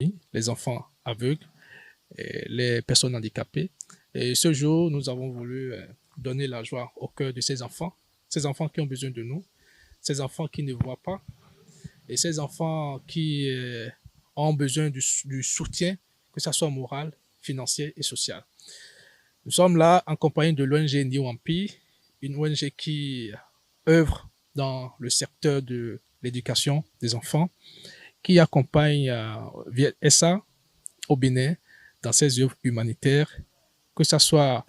les enfants aveugles, et les personnes handicapées. Et ce jour, nous avons voulu donner la joie au cœur de ces enfants qui ont besoin de nous, ces enfants qui ne voient pas et ces enfants qui ont besoin du soutien, que ce soit moral, financier et social. Nous sommes là en compagnie de l'ONG New Empire, une ONG qui œuvre dans le secteur de l'éducation des enfants, qui accompagne VSA au Bénin dans ses œuvres humanitaires, que ce soit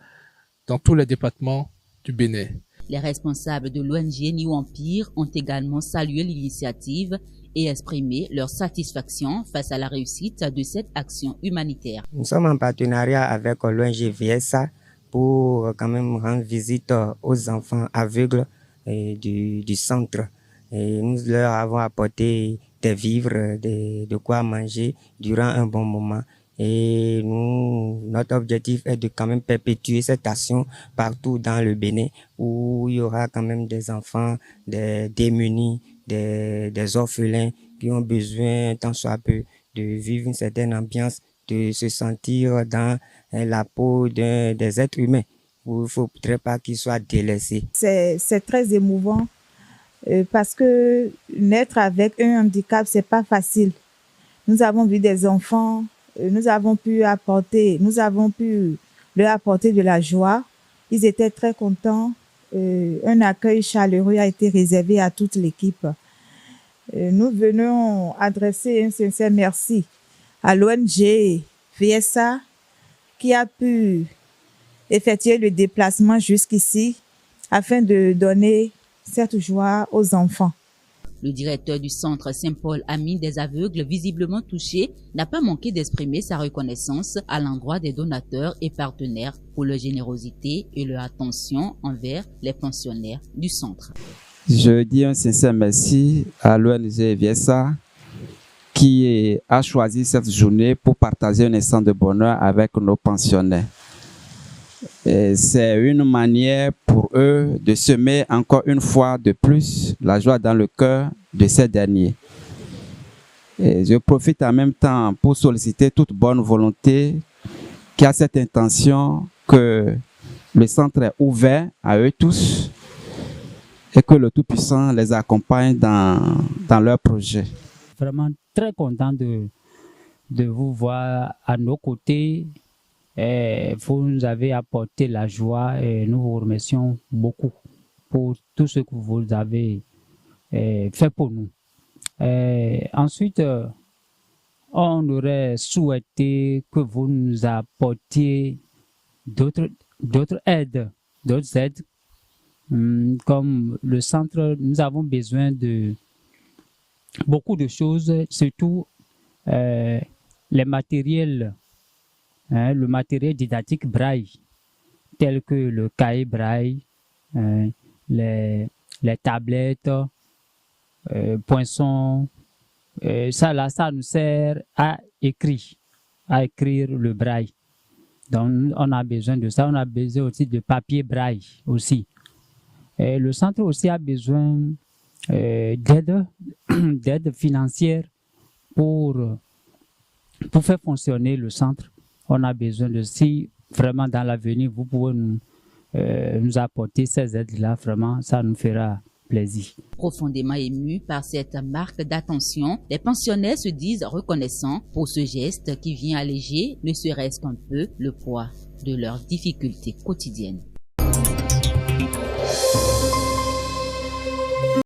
dans tous les départements du Bénin. Les responsables de l'ONG New Empire ont également salué l'initiative et exprimé leur satisfaction face à la réussite de cette action humanitaire. Nous sommes en partenariat avec l'ONG VSA pour quand même rendre visite aux enfants aveugles du centre. Et nous leur avons apporté des vivres, de quoi manger durant un bon moment. Et notre objectif est de quand même perpétuer cette action partout dans le Bénin où il y aura quand même des enfants, des démunis, des orphelins qui ont besoin tant soit peu de vivre une certaine ambiance, de se sentir dans la peau des êtres humains où il ne faudrait pas qu'ils soient délaissés. C'est très émouvant parce que naître avec un handicap, c'est pas facile. Nous avons vu des enfants, nous avons pu leur apporter de la joie. Ils étaient très contents. Un accueil chaleureux a été réservé à toute l'équipe. Nous venons adresser un sincère merci à l'ONG VSA qui a pu effectuer le déplacement jusqu'ici afin de donner cette joie aux enfants. Le directeur du centre Saint-Paul Ami des aveugles, visiblement touché, n'a pas manqué d'exprimer sa reconnaissance à l'endroit des donateurs et partenaires pour leur générosité et leur attention envers les pensionnaires du centre. Je dis un sincère merci à l'ONG VSA qui a choisi cette journée pour partager un instant de bonheur avec nos pensionnaires. C'est une manière pour eux de semer encore une fois de plus la joie dans le cœur de ces derniers. Et je profite en même temps pour solliciter toute bonne volonté qui a cette intention que le centre est ouvert à eux tous et que le Tout-Puissant les accompagne dans leur projet. Vraiment très content de vous voir à nos côtés. Vous nous avez apporté la joie et nous vous remercions beaucoup pour tout ce que vous avez fait pour nous. Ensuite, on aurait souhaité que vous nous apportiez d'autres aides, comme le centre. Nous avons besoin de beaucoup de choses, surtout les matériels. Le matériel didactique braille, tel que le cahier braille, les tablettes, poinçons, ça nous sert à écrire le braille. Donc on a besoin de ça, on a besoin aussi de papier braille aussi. Et le centre aussi a besoin d'aide financière pour faire fonctionner le centre. On a besoin de, si vraiment dans l'avenir, vous pouvez nous apporter ces aides-là, vraiment, ça nous fera plaisir. Profondément émus par cette marque d'attention, les pensionnaires se disent reconnaissants pour ce geste qui vient alléger, ne serait-ce qu'un peu, le poids de leurs difficultés quotidiennes.